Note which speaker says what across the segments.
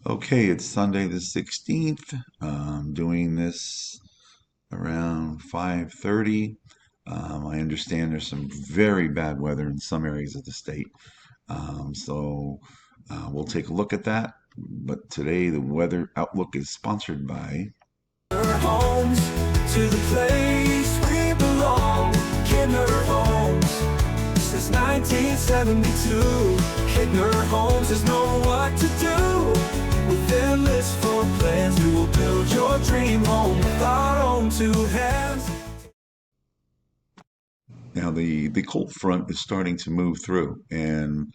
Speaker 1: Okay, it's Sunday the 16th. Doing this around 5:30. I understand there's some very bad weather in some areas of the state. So we'll take a look at that. But today the weather outlook is sponsored by
Speaker 2: Homes to the place we belong. Kidner Homes since 1972. Kidner Homes has known what to do. With endless floor plans, we will build your dream home with our own two hands.
Speaker 1: now the cold front is starting to move through, and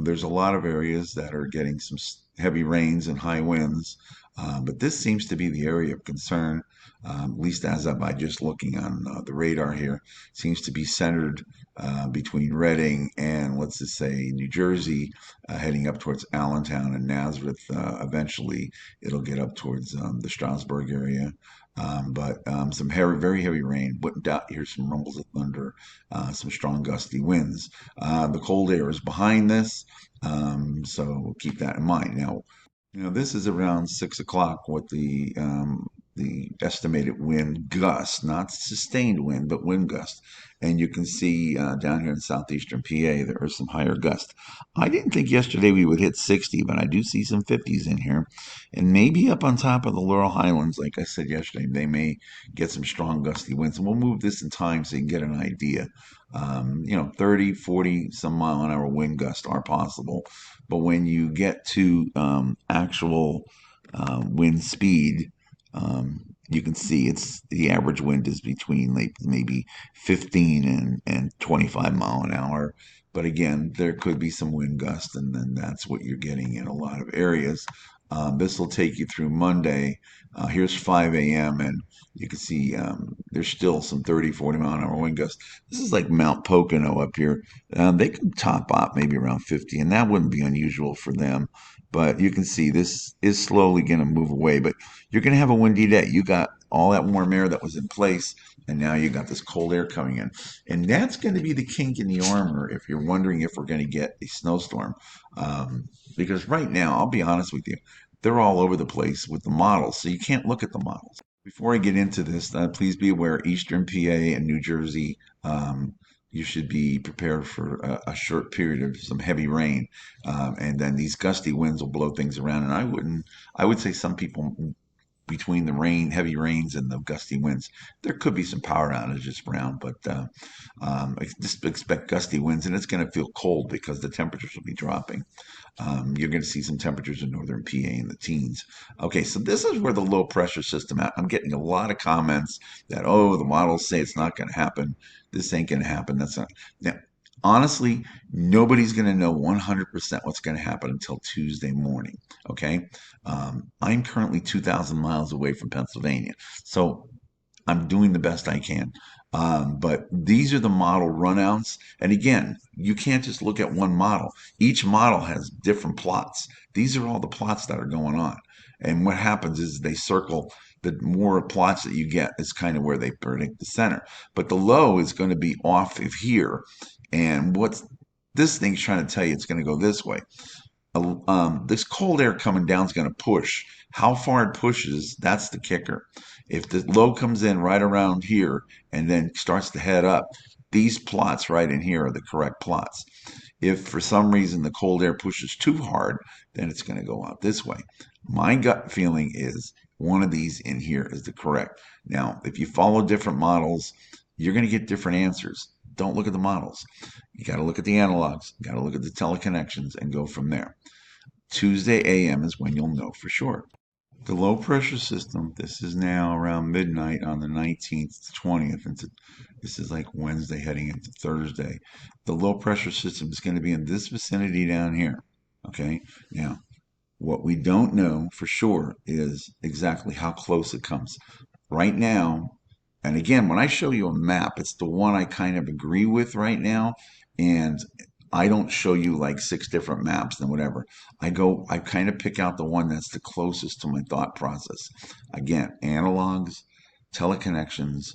Speaker 1: there's a lot of areas that are getting some heavy rains and high winds. But this seems to be the area of concern, at least as of by just looking on the radar here. Seems to be centered between Reading and, let's just say, New Jersey, heading up towards Allentown and Nazareth. Eventually, it'll get up towards the Strasbourg area. But some heavy, very heavy rain. Wouldn't doubt you hear some rumbles of thunder, some strong gusty winds. The cold air is behind this, so keep that in mind. Now, this is around 6 o'clock. What the estimated wind gust, not sustained wind, but wind gust, and you can see down here in southeastern PA there are some higher gusts. I didn't think yesterday we would hit 60, but I do see some 50s in here, and maybe up on top of the Laurel Highlands, like I said yesterday, they may get some strong gusty winds, and we'll move this in time so you can get an idea. 30, 40 some mile an hour wind gusts are possible. But when you get to actual wind speed, you can see it's the average wind is between like maybe 15 and 25 mile an hour. But again, there could be some wind gusts, and then that's what you're getting in a lot of areas. This will take you through Monday. Here's 5 a.m. and you can see there's still some 30, 40 mile an hour wind gusts. This is like Mount Pocono up here. They could top out maybe around 50, and that wouldn't be unusual for them. But you can see this is slowly going to move away. But you're going to have a windy day. You got all that warm air that was in place, and now you got this cold air coming in. And that's going to be the kink in the armor if you're wondering if we're going to get a snowstorm. Because right now, I'll be honest with you, they're all over the place with the models, so you can't look at the models. Before I get into this, please be aware Eastern PA and New Jersey, you should be prepared for a short period of some heavy rain. And then these gusty winds will blow things around. And I would say some people between the rain, heavy rains, and the gusty winds, there could be some power outages around, but just expect gusty winds, and it's going to feel cold because the temperatures will be dropping. You're going to see some temperatures in northern PA in the teens. Okay, so this is where the low pressure system at. I'm getting a lot of comments that, oh, the models say it's not going to happen. This ain't going to happen. That's not. Now, honestly, nobody's going to know 100% what's going to happen until Tuesday morning. Okay. I'm currently 2,000 miles away from Pennsylvania. So I'm doing the best I can. But these are the model runouts. And again, you can't just look at one model. Each model has different plots. These are all the plots that are going on. And what happens is they circle. The more plots that you get is kind of where they predict the center. But the low is going to be off of here. And what's this thing's trying to tell you it's going to go this way. This cold air coming down is going to push. How far it pushes, that's the kicker. If the low comes in right around here and then starts to head up, these plots right in here are the correct plots. If for some reason the cold air pushes too hard, then it's going to go out this way. My gut feeling is one of these in here is the correct. Now, if you follow different models, you're going to get different answers. Don't look at the models. You got to look at the analogs, you got to look at the teleconnections and go from there. Tuesday AM is when you'll know for sure. The low pressure system, this is now around midnight on the 19th to 20th. This is like Wednesday heading into Thursday. The low pressure system is going to be in this vicinity down here. Okay. Now, what we don't know for sure is exactly how close it comes. Right now, and again, when I show you a map, it's the one I kind of agree with right now. And I don't show you like six different maps and whatever. I kind of pick out the one that's the closest to my thought process. Again, analogs, teleconnections,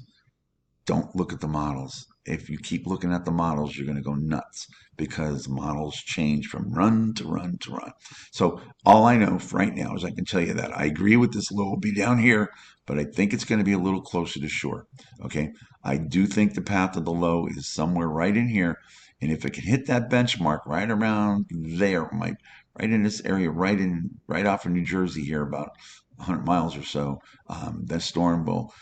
Speaker 1: don't look at the models. if you keep looking at the models, you're going to go nuts because models change from run to run to run. So all I know for right now is I can tell you that I agree with this low will be down here, but I think it's going to be a little closer to shore. Okay. I do think the path of the low is somewhere right in here. And if it can hit that benchmark right around there, right in this area, right off of New Jersey here, about 100 miles or so, that storm will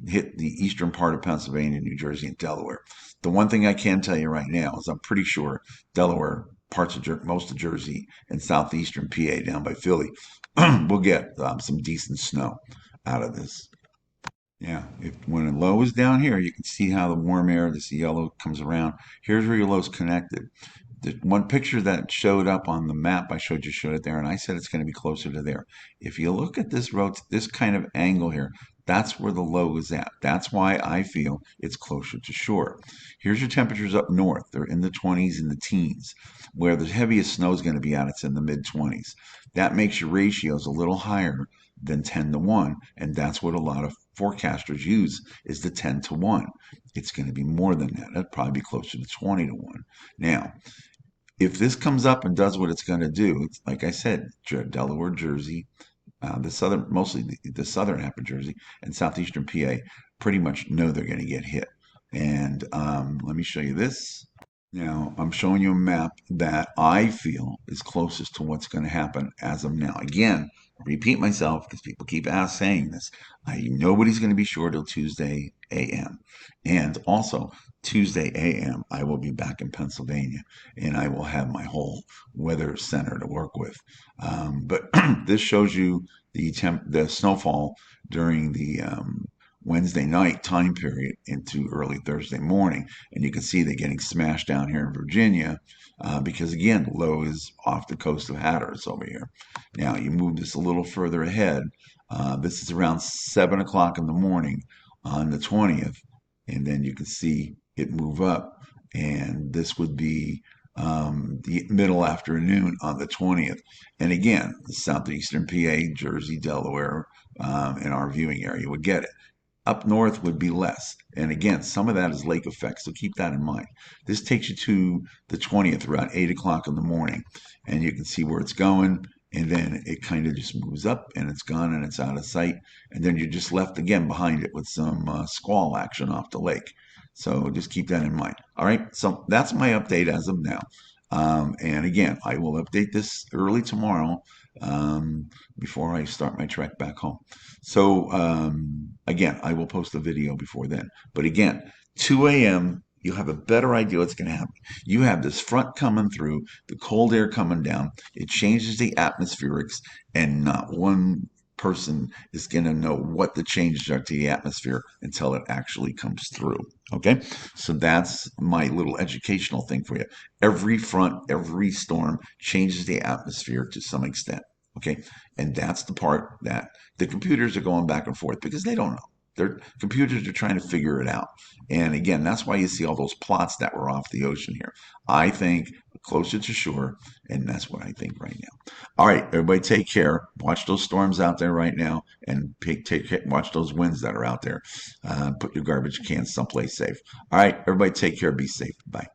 Speaker 1: hit the eastern part of Pennsylvania, New Jersey, and Delaware. The one thing I can tell you right now is I'm pretty sure Delaware, most of Jersey, and southeastern PA down by Philly will get some decent snow out of this. Yeah, when a low is down here, you can see how the warm air, this yellow, comes around. Here's where your low's connected. The one picture that showed up on the map I showed it there, and I said it's going to be closer to there. If you look at this kind of angle here, that's where the low is at. That's why I feel it's closer to shore. Here's your temperatures up north. They're in the 20s and the teens. Where the heaviest snow is going to be at, it's in the mid 20s. That makes your ratios a little higher than 10 to 1, and that's what a lot of forecasters use is the 10 to 1. It's going to be more than that. It'd probably be closer to 20 to 1. Now, if this comes up and does what it's going to do, it's, like I said, Delaware, Jersey, mostly the southern half of Jersey and southeastern PA pretty much know they're going to get hit. And let me show you this. Now, I'm showing you a map that I feel is closest to what's going to happen as of now. Again, repeat myself because people keep saying this. Nobody's going to be sure till Tuesday a.m. And also, Tuesday a.m., I will be back in Pennsylvania and I will have my whole weather center to work with. But this shows you the snowfall during the Wednesday night time period into early Thursday morning. And you can see they're getting smashed down here in Virginia because, again, low is off the coast of Hatteras over here. Now, you move this a little further ahead. This is around 7 o'clock in the morning on the 20th. And then you can see it move up. And this would be the middle afternoon on the 20th. And again, the southeastern PA, Jersey, Delaware, in our viewing area would get it. Up north would be less. And again, some of that is lake effect, so keep that in mind. This takes you to the 20th around 8 o'clock in the morning, and you can see where it's going. And then it kind of just moves up and it's gone and it's out of sight. And then you're just left again behind it with some squall action off the lake. So just keep that in mind. All right, so that's my update as of now. And again, I will update this early tomorrow before I start my trek back home. So again, I will post a video before then. But again, 2 a.m., you'll have a better idea what's going to happen. You have this front coming through, the cold air coming down. It changes the atmospherics, and not one person is going to know what the changes are to the atmosphere until it actually comes through. Okay, so that's my little educational thing for you. Every front, every storm changes the atmosphere to some extent. Okay, and that's the part that the computers are going back and forth because they don't know. Their computers are trying to figure it out. And again, that's why you see all those plots that were off the ocean here. I think closer to shore, and that's what I think right now. All right, everybody take care. Watch those storms out there right now, and watch those winds that are out there. Put your garbage cans someplace safe. All right, everybody take care. Be safe. Bye.